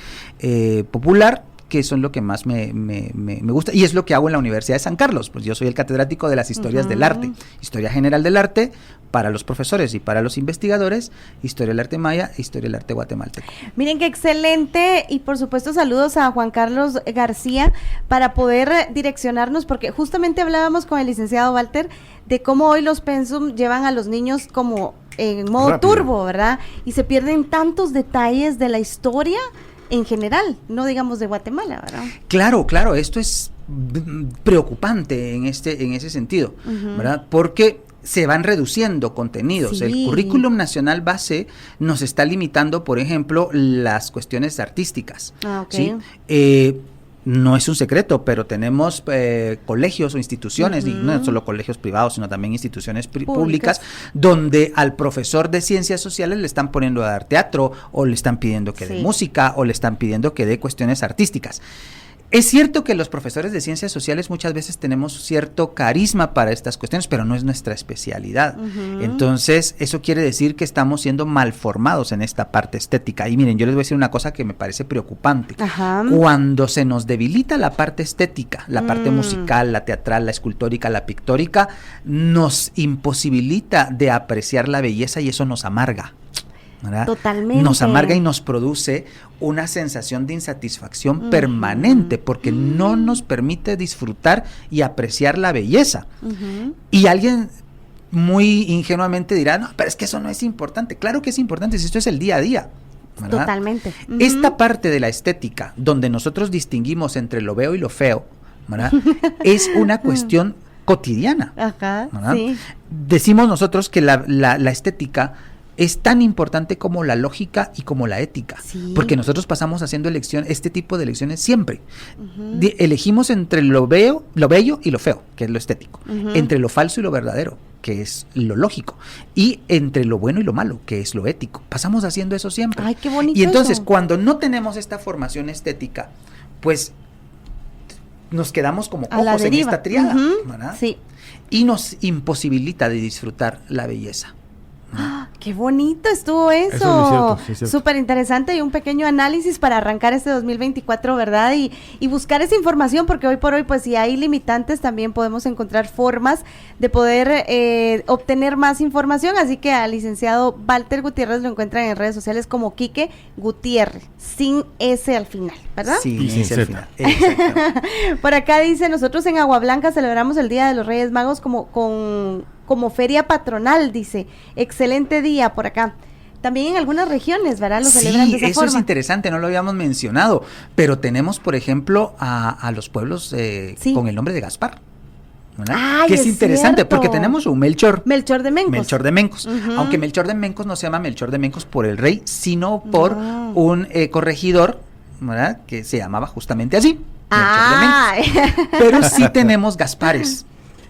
popular, que son lo que más me gusta, y es lo que hago en la Universidad de San Carlos. Pues yo soy el catedrático de las historias del arte, historia general del arte para los profesores y para los investigadores, historia del arte maya, historia del arte guatemalteco. Miren qué excelente, y por supuesto saludos a Juan Carlos García para poder direccionarnos, porque justamente hablábamos con el licenciado Walter de cómo hoy los pensum llevan a los niños como en modo rápido, turbo, ¿verdad? Y se pierden tantos detalles de la historia en general, no digamos de Guatemala, ¿verdad? Claro, esto es preocupante en ese sentido, ¿verdad? Porque se van reduciendo contenidos. Sí. El currículum nacional base nos está limitando, por ejemplo, las cuestiones artísticas. ¿Sí? No es un secreto, pero tenemos colegios o instituciones, y no solo colegios privados, sino también instituciones públicas, donde al profesor de ciencias sociales le están poniendo a dar teatro, o le están pidiendo que dé música, o le están pidiendo que dé cuestiones artísticas. Es cierto que los profesores de ciencias sociales muchas veces tenemos cierto carisma para estas cuestiones, pero no es nuestra especialidad. Entonces, eso quiere decir que estamos siendo mal formados en esta parte estética. Y miren, yo les voy a decir una cosa que me parece preocupante. Cuando se nos debilita la parte estética, la parte musical, la teatral, la escultórica, la pictórica, nos imposibilita de apreciar la belleza y eso nos amarga, ¿verdad? Totalmente. Nos amarga y nos produce una sensación de insatisfacción permanente porque no nos permite disfrutar y apreciar la belleza. Y alguien muy ingenuamente dirá, no, pero es que eso no es importante. Claro que es importante, si esto es el día a día, ¿verdad? Totalmente. Esta parte de la estética, donde nosotros distinguimos entre lo bello y lo feo, ¿verdad? Es una cuestión cotidiana. ¿Verdad? Sí. Decimos nosotros que la estética es tan importante como la lógica y como la ética, porque nosotros pasamos haciendo este tipo de elecciones siempre. Elegimos entre lo bello y lo feo, que es lo estético, entre lo falso y lo verdadero, que es lo lógico, y entre lo bueno y lo malo, que es lo ético. Pasamos haciendo eso siempre. Ay, qué bonito. Y entonces, eso. Cuando no tenemos esta formación estética, pues nos quedamos como cojos en esta triada, ¿verdad? Sí. Y nos imposibilita de disfrutar la belleza. Qué bonito estuvo Eso es eso. cierto, sí es cierto. Súper interesante y un pequeño análisis para arrancar este 2024, ¿verdad? Y buscar esa información, porque hoy por hoy, pues si hay limitantes, también podemos encontrar formas de poder obtener más información. Así que al licenciado Walter Gutiérrez lo encuentran en redes sociales como Quique Gutiérrez, sin S al final, ¿verdad? Sí, Y sin ese al Z. final. Exactamente. Por acá dice, nosotros en Agua Blanca celebramos el Día de los Reyes Magos como feria patronal, dice. Excelente día por acá. También en algunas regiones, ¿verdad? Lo celebran de esa eso forma. es interesante, no lo habíamos mencionado, pero tenemos, por ejemplo, a los pueblos Sí. con el nombre de Gaspar, ¿verdad? Ay, que es interesante, cierto. porque tenemos un Melchor. Melchor de Mencos. Melchor de Mencos. Ujú. Aunque Melchor de Mencos no se llama Melchor de Mencos por el rey, sino por No. un corregidor, ¿verdad? Que se llamaba justamente así, Melchor de Mencos. Ah, Pero sí tenemos Gaspares,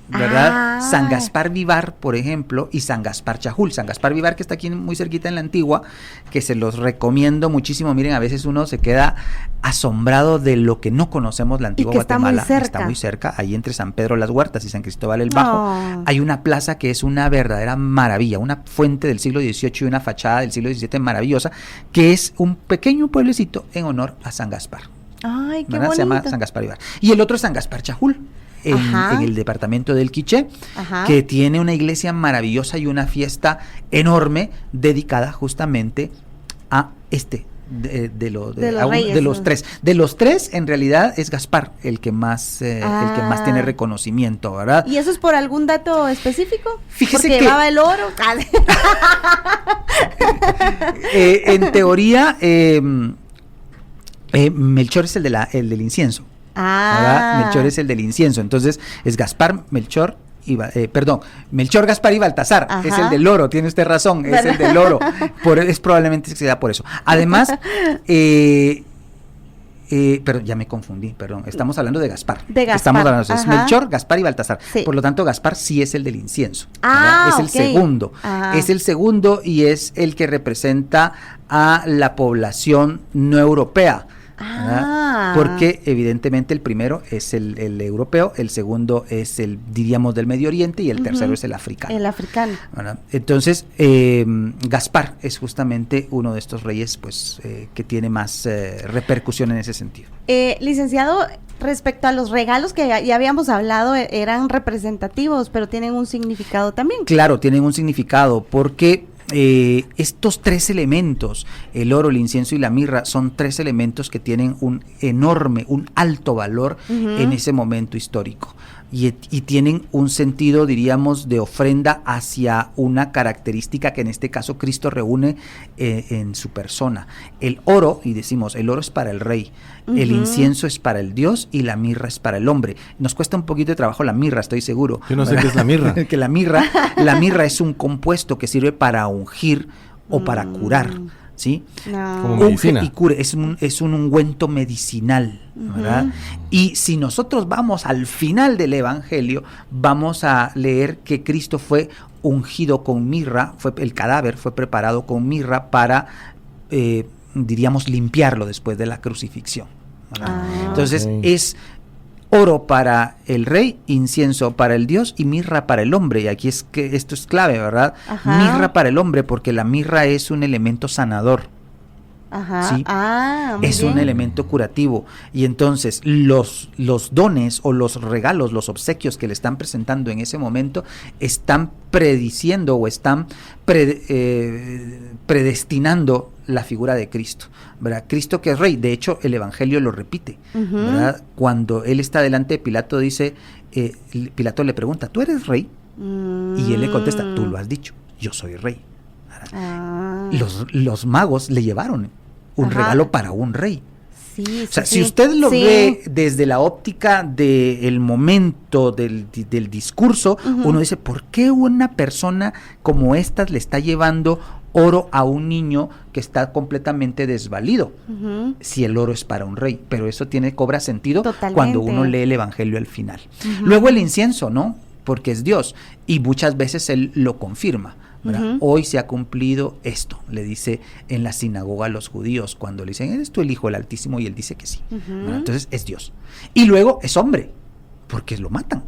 ¿verdad? Ah. San Gaspar Vivar, por ejemplo, y San Gaspar Chajul. San Gaspar Vivar, que está aquí muy cerquita en la Antigua, que se los recomiendo muchísimo. Miren, a veces uno se queda asombrado de lo que no conocemos la Antigua que está muy Guatemala. cerca. Está muy cerca, ahí entre San Pedro Las Huertas y San Cristóbal el Bajo. Oh. Hay una plaza que es una verdadera maravilla, una fuente del siglo XVIII y una fachada del siglo XVII maravillosa, que es un pequeño pueblecito en honor a San Gaspar. Ay, qué ¿verdad? bonito. Se llama San Gaspar Vivar. Y el otro es San Gaspar Chajul, Ajá. en el departamento del Quiché, Ajá. que tiene una iglesia maravillosa y una fiesta enorme dedicada justamente a de los Reyes, de los ¿no? tres. De los tres, en realidad es Gaspar el que más tiene reconocimiento, ¿verdad? ¿Y eso es por algún dato específico? Fíjese Porque que- llevaba el oro. En teoría, Melchor es el del incienso. ¿Verdad? Melchor es el del incienso, entonces es Gaspar, Melchor Melchor, Gaspar y Baltasar. Ajá. Es el del oro, tiene usted razón, es ¿verdad? el del oro. Es probablemente que sea por eso. Además, pero ya me confundí, perdón. Estamos hablando de Gaspar. De Gaspar, Estamos hablando de ajá. Melchor, Gaspar y Baltasar. Sí. Por lo tanto, Gaspar sí es el del incienso. Ah, ¿verdad? Es el ok. segundo. Ajá. Es el segundo y es el que representa a la población no europea. ¿verdad? Ah. Porque evidentemente el primero es el europeo, el segundo es el, diríamos, del Medio Oriente y el tercero es el africano. El africano. ¿Verdad? Entonces, Gaspar es justamente uno de estos reyes pues que tiene más repercusión en ese sentido. Licenciado, respecto a los regalos que ya habíamos hablado, eran representativos, pero tienen un significado también. Claro, tienen un significado porque estos tres elementos, el oro, el incienso y la mirra, son tres elementos que tienen un enorme, un alto valor en ese momento histórico. Y tienen un sentido, diríamos, de ofrenda hacia una característica que en este caso Cristo reúne en su persona. El oro, y decimos, el oro es para el rey, el incienso es para el Dios y la mirra es para el hombre. Nos cuesta un poquito de trabajo la mirra, estoy seguro. Yo no sé qué es la mirra. Que la mirra es un compuesto que sirve para ungir o para curar, ¿sí? No. Como Unge medicina. y cure, es un ungüento medicinal, ¿verdad? Y si nosotros vamos al final del Evangelio, vamos a leer que Cristo fue ungido con mirra, el cadáver fue preparado con mirra para, diríamos, limpiarlo después de la crucifixión, ¿verdad? Entonces ok. es oro para el rey, incienso para el Dios y mirra para el hombre. Y aquí es que esto es clave, ¿verdad? Ajá. Mirra para el hombre, porque la mirra es un elemento sanador. Ajá. Sí. Muy Es bien. un elemento curativo. Y entonces los dones o los regalos, los obsequios que le están presentando en ese momento están prediciendo o están predestinando la figura de Cristo, ¿verdad? Cristo que es rey. De hecho, el Evangelio lo repite, ¿verdad? Cuando él está delante de Pilato, dice, Pilato le pregunta, ¿tú eres rey? Y él le contesta, tú lo has dicho, yo soy rey. Ah. Los magos le llevaron un Ajá. regalo para un rey. Sí, O sea, sí, si sí. usted lo Sí. ve desde la óptica del momento del discurso, uno dice, ¿por qué una persona como esta le está llevando oro a un niño que está completamente desvalido? Si el oro es para un rey, pero eso cobra sentido Totalmente. cuando uno lee el Evangelio al final. Luego el incienso, ¿no? Porque es Dios y muchas veces él lo confirma, ¿verdad? Hoy se ha cumplido esto, le dice en la sinagoga a los judíos cuando le dicen, ¿eres tú el Hijo del Altísimo? Y él dice que sí. ¿Verdad? Entonces es Dios. Y luego es hombre, porque lo matan.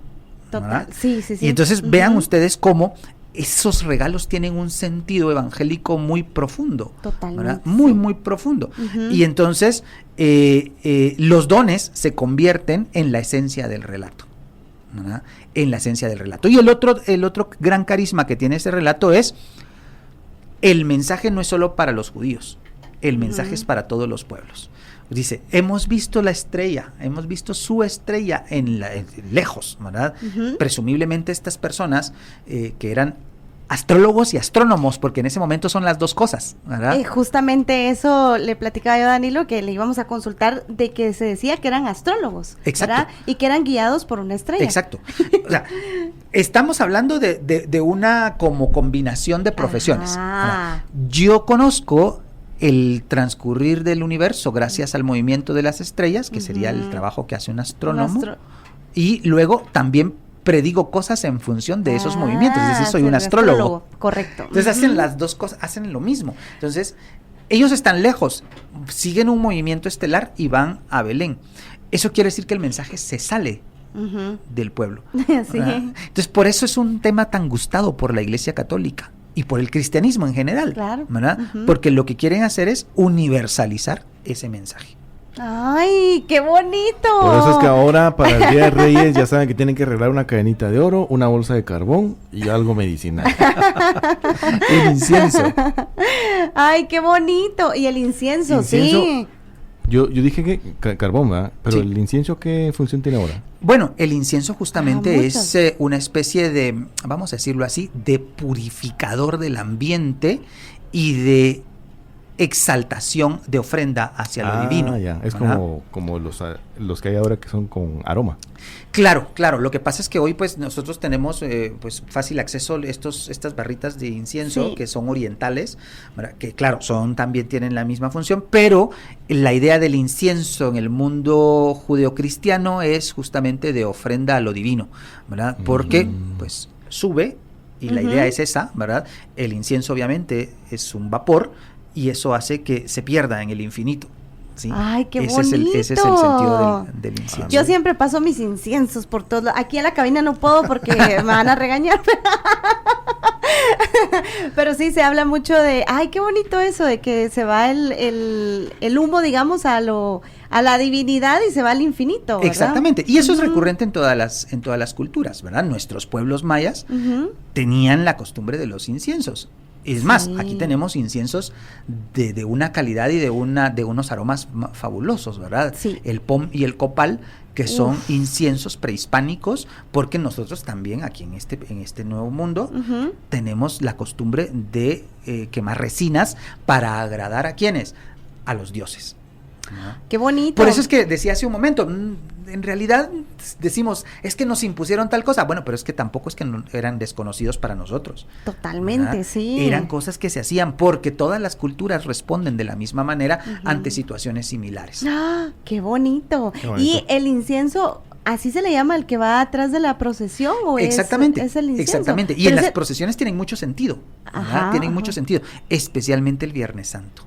Total. ¿verdad? Sí, sí, sí. Y entonces vean ustedes cómo esos regalos tienen un sentido evangélico muy profundo. Totalmente. ¿Verdad? Muy, muy profundo. Y entonces los dones se convierten en la esencia del relato. ¿Verdad? En la esencia del relato. Y el otro gran carisma que tiene ese relato es: el mensaje no es solo para los judíos, el mensaje es para todos los pueblos. Dice, hemos visto la estrella, hemos visto su estrella lejos, ¿verdad? Presumiblemente estas personas que eran astrólogos y astrónomos, porque en ese momento son las dos cosas, ¿verdad? Justamente eso le platicaba yo a Danilo, que le íbamos a consultar, de que se decía que eran astrólogos, exacto, ¿verdad? Y que eran guiados por una estrella. Exacto. O sea, estamos hablando de una como combinación de profesiones. Yo conozco el transcurrir del universo gracias al movimiento de las estrellas, que sería el trabajo que hace un astrónomo, y luego también predigo cosas en función de esos movimientos, es decir, soy un astrólogo. Correcto. Entonces hacen las dos cosas, hacen lo mismo. Entonces, ellos están lejos, siguen un movimiento estelar y van a Belén. Eso quiere decir que el mensaje se sale del pueblo. Sí. Entonces, por eso es un tema tan gustado por la Iglesia Católica y por el cristianismo en general, claro, ¿verdad? Porque lo que quieren hacer es universalizar ese mensaje. ¡Ay, qué bonito! Por eso es que ahora, para el Día de Reyes, ya saben que tienen que arreglar una cadenita de oro, una bolsa de carbón y algo medicinal. El incienso. ¡Ay, qué bonito! Y el incienso, sí. Yo dije que carbón, ¿verdad? Pero sí. ¿El incienso qué función tiene ahora? Bueno, el incienso justamente es una especie de, vamos a decirlo así, de purificador del ambiente y de exaltación de ofrenda hacia lo divino. Ya. Es como los que hay ahora que son con aroma. Claro, lo que pasa es que hoy pues nosotros tenemos pues fácil acceso a estas barritas de incienso, sí, que son orientales, ¿verdad? Que claro, también tienen la misma función, pero la idea del incienso en el mundo judeocristiano es justamente de ofrenda a lo divino, ¿verdad? Porque pues sube, y la idea es esa, ¿verdad? El incienso obviamente es un vapor, y eso hace que se pierda en el infinito. ¿Sí? ¡Ay, qué bonito! Ese es el sentido del incienso. Yo siempre paso mis inciensos por todos lados. Aquí en la cabina no puedo porque me van a regañar. Pero sí, se habla mucho de, ¡ay, qué bonito eso! De que se va el humo, digamos, a la divinidad y se va al infinito, ¿verdad? Exactamente. Y eso es recurrente en todas las culturas, ¿verdad? Nuestros pueblos mayas tenían la costumbre de los inciensos. Es más, aquí tenemos inciensos de una calidad y de unos aromas fabulosos, ¿verdad? Sí. El pom y el copal, que son inciensos prehispánicos, porque nosotros también aquí en este nuevo mundo tenemos la costumbre de quemar resinas para agradar ¿a quiénes? A los dioses. ¿No? ¡Qué bonito! Por eso es que decía hace un momento, en realidad decimos, es que nos impusieron tal cosa. Bueno, pero es que tampoco es que eran desconocidos para nosotros. Totalmente, ¿verdad? Sí. Eran cosas que se hacían porque todas las culturas responden de la misma manera ante situaciones similares. ¡Ah, qué bonito! Y el incienso, ¿así se le llama el que va atrás de la procesión? ¿O exactamente, es el incienso? Exactamente. Y en las procesiones tienen mucho sentido, tienen mucho sentido, especialmente el Viernes Santo.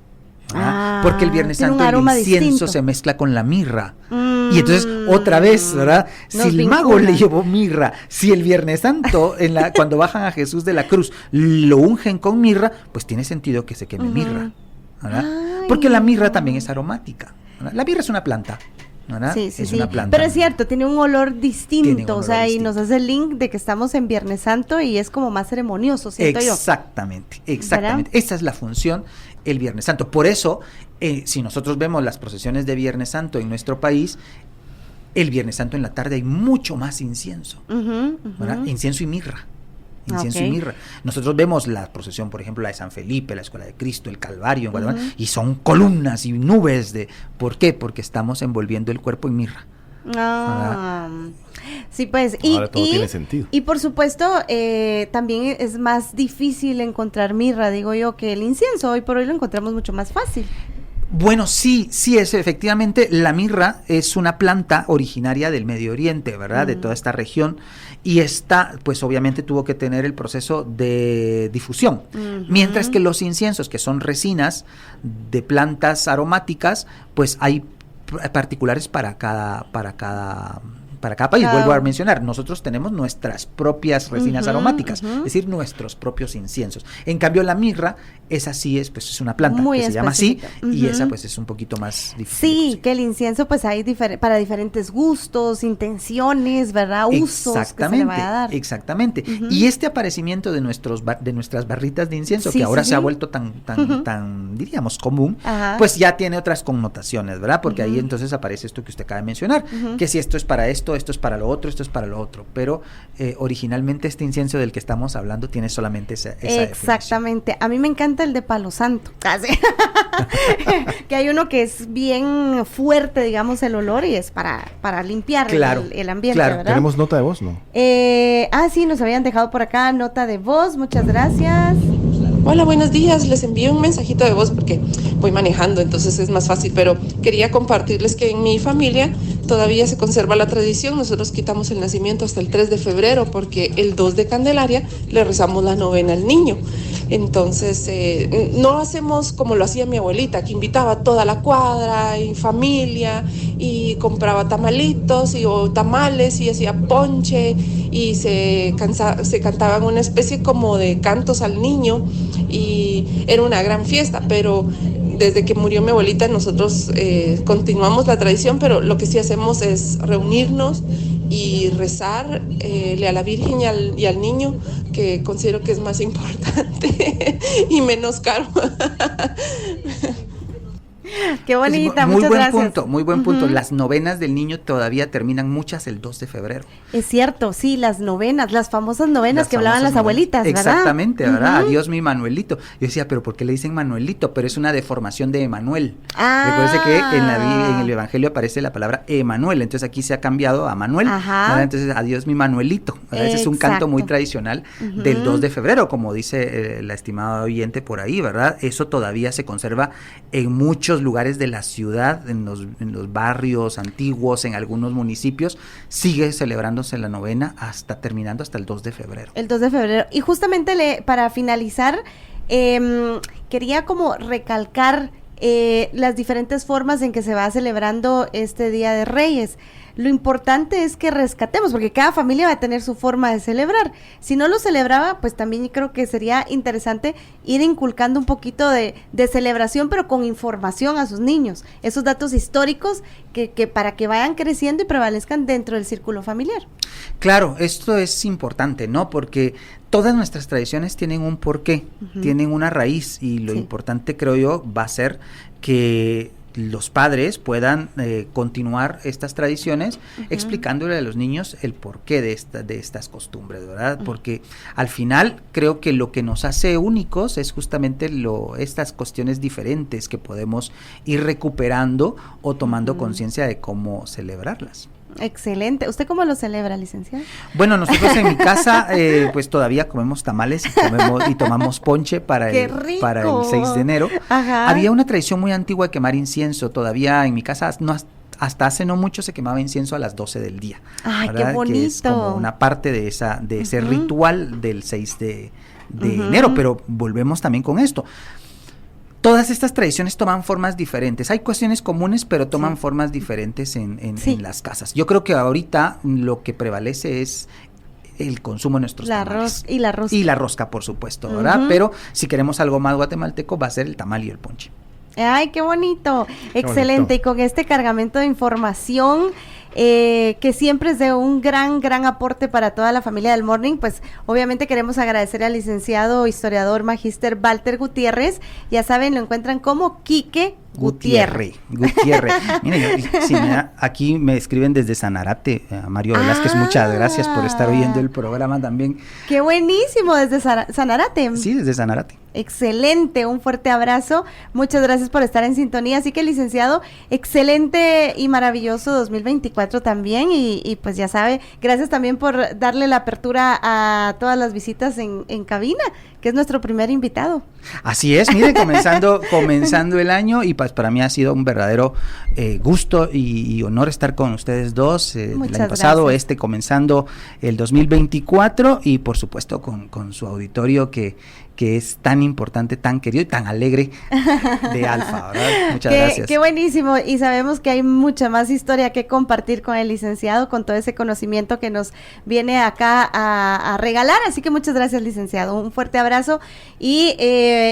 Porque el Viernes Santo el incienso distinto se mezcla con la mirra. Y entonces, otra vez, ¿verdad? Si el mago le llevó mirra, si el Viernes Santo, cuando bajan a Jesús de la cruz, lo ungen con mirra, pues tiene sentido que se queme mirra, ¿verdad? Porque la mirra también es aromática, ¿verdad? La mirra es una planta, ¿verdad? Sí, una planta. Pero es cierto, tiene un olor distinto, y nos hace el link de que estamos en Viernes Santo y es como más ceremonioso, siento yo. Exactamente. Esa es la función el Viernes Santo. Por eso, si nosotros vemos las procesiones de Viernes Santo en nuestro país, el Viernes Santo en la tarde hay mucho más incienso, ¿verdad? Incienso y mirra. Y mirra. Nosotros vemos la procesión, por ejemplo, la de San Felipe, la Escuela de Cristo, el Calvario en Guatemala, y son columnas y nubes de... ¿Por qué? Porque estamos envolviendo el cuerpo en mirra. Sí, pues, ahora todo tiene sentido. Y por supuesto, también es más difícil encontrar mirra, digo yo, que el incienso. Hoy por hoy lo encontramos mucho más fácil. Bueno, sí, es efectivamente, la mirra es una planta originaria del Medio Oriente, ¿verdad? De toda esta región, y esta, pues obviamente tuvo que tener el proceso de difusión, mientras que los inciensos, que son resinas de plantas aromáticas, pues hay particulares para cada para cada país. Cada Vuelvo a uno. mencionar, nosotros tenemos nuestras propias resinas aromáticas, es decir, nuestros propios inciensos. En cambio, la mirra, esa sí es, pues, es una planta Muy que se llama así, específica. y esa pues es un poquito más difícil. de Sí, conseguir. que el incienso pues hay para diferentes gustos, intenciones, ¿verdad? Usos que se le vaya a dar. Exactamente. Y este aparecimiento de nuestras barritas de incienso, Sí, que ahora sí, se ha sí. vuelto tan, diríamos, común, Ajá. pues ya tiene otras connotaciones, ¿verdad? Porque ahí entonces aparece esto que usted acaba de mencionar, que si esto es para esto es para lo otro, esto es para lo otro, pero originalmente este incienso del que estamos hablando tiene solamente esa definición. Exactamente. A mí me encanta el de palo santo. Que hay uno que es bien fuerte, digamos, el olor y es para limpiar Claro, el ambiente, claro. ¿verdad? Tenemos nota de voz, ¿no? Sí, nos habían dejado por acá nota de voz. Muchas gracias. Hola, buenos días. Les envío un mensajito de voz porque voy manejando, entonces es más fácil, pero quería compartirles que en mi familia todavía se conserva la tradición. Nosotros quitamos el nacimiento hasta el 3 de febrero porque el 2 de Candelaria le rezamos la novena al niño. Entonces, no hacemos como lo hacía mi abuelita, que invitaba a toda la cuadra y familia y compraba tamalitos o tamales y hacía ponche y se cantaban una especie como de cantos al niño y era una gran fiesta, pero desde que murió mi abuelita nosotros continuamos la tradición, pero lo que sí hacemos es reunirnos y rezarle a la Virgen y al niño, que considero que es más importante y menos caro. Qué bonita, Es muy muchas buen gracias. punto, muy buen punto. Las novenas del niño todavía terminan muchas el 2 de febrero. Es cierto, sí, las novenas, las famosas novenas que hablaban las famosas abuelitas, novenas. ¿verdad? Exactamente, ¿verdad? Adiós mi Manuelito. Yo decía, pero ¿por qué le dicen Manuelito? Pero es una deformación de Emanuel. Recuerde que en el Evangelio aparece la palabra Emanuel, entonces aquí se ha cambiado a Manuel, ¿verdad? Entonces, adiós mi Manuelito. Ese es un canto muy tradicional del 2 de febrero, como dice la estimada oyente por ahí, ¿verdad? Eso todavía se conserva en muchos lugares de la ciudad, en los barrios antiguos, en algunos municipios, sigue celebrándose la novena terminando hasta el 2 de febrero. El 2 de febrero. Y justamente para finalizar, quería como recalcar las diferentes formas en que se va celebrando este Día de Reyes. Lo importante es que rescatemos, porque cada familia va a tener su forma de celebrar. Si no lo celebraba, pues también creo que sería interesante ir inculcando un poquito de celebración, pero con información a sus niños. Esos datos históricos que para que vayan creciendo y prevalezcan dentro del círculo familiar. Claro, esto es importante, ¿no? Porque todas nuestras tradiciones tienen un porqué, tienen una raíz, y lo importante, creo yo, va a ser que los padres puedan continuar estas tradiciones explicándole a los niños el porqué de estas costumbres, ¿verdad? Porque al final creo que lo que nos hace únicos es justamente estas cuestiones diferentes que podemos ir recuperando o tomando conciencia de cómo celebrarlas. Excelente. ¿Usted cómo lo celebra, licenciado? Bueno, nosotros en mi casa pues todavía comemos tamales y tomamos ponche para el 6 de enero. Ajá. Había una tradición muy antigua de quemar incienso. Todavía en mi casa hasta hace no mucho se quemaba incienso a las 12 del día. ¡Ay, ¿verdad? qué bonito! Que es como una parte de ese ritual del 6 de enero, pero volvemos también con esto. Todas estas tradiciones toman formas diferentes. Hay cuestiones comunes, pero toman formas diferentes en las casas. Yo creo que ahorita lo que prevalece es el consumo de nuestros tamales. Y la rosca. Y la rosca, por supuesto, ¿verdad? Pero si queremos algo más guatemalteco, va a ser el tamal y el ponche. ¡Ay, qué bonito! Excelente. bonito. Y con este cargamento de información que siempre es de un gran aporte para toda la familia del Morning, pues obviamente queremos agradecer al licenciado historiador magíster Walter Gutiérrez. Ya saben, lo encuentran como Quique Gutiérrez. Mira, aquí me escriben desde Sanarate, Mario Velázquez, muchas gracias por estar oyendo el programa también. ¡Qué buenísimo! Desde Sanarate. Sí, desde Sanarate. Excelente, un fuerte abrazo, muchas gracias por estar en sintonía. Así que, licenciado, excelente y maravilloso 2024 también, y pues ya sabe, gracias también por darle la apertura a todas las visitas en cabina, que es nuestro primer invitado. Así es, miren, comenzando el año, y pues para mí ha sido un verdadero gusto y honor estar con ustedes dos, el año pasado, comenzando el 2024, y por supuesto con su auditorio que que es tan importante, tan querido y tan alegre de Alfa, ¿verdad? Muchas gracias. Qué buenísimo, y sabemos que hay mucha más historia que compartir con el licenciado, con todo ese conocimiento que nos viene acá a regalar, así que muchas gracias, licenciado, un fuerte abrazo, y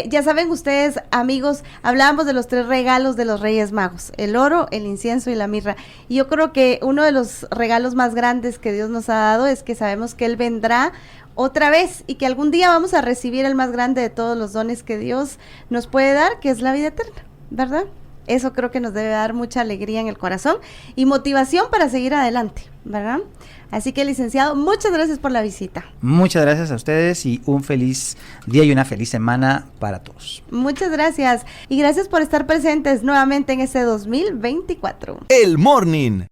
ya saben ustedes, amigos, hablábamos de los 3 regalos de los Reyes Magos, el oro, el incienso y la mirra, y yo creo que uno de los regalos más grandes que Dios nos ha dado es que sabemos que Él vendrá otra vez y que algún día vamos a recibir el más grande de todos los dones que Dios nos puede dar, que es la vida eterna, ¿verdad? Eso creo que nos debe dar mucha alegría en el corazón y motivación para seguir adelante, ¿verdad? Así que, licenciado, muchas gracias por la visita. Muchas gracias a ustedes y un feliz día y una feliz semana para todos. Muchas gracias y gracias por estar presentes nuevamente en este 2024. El Morning.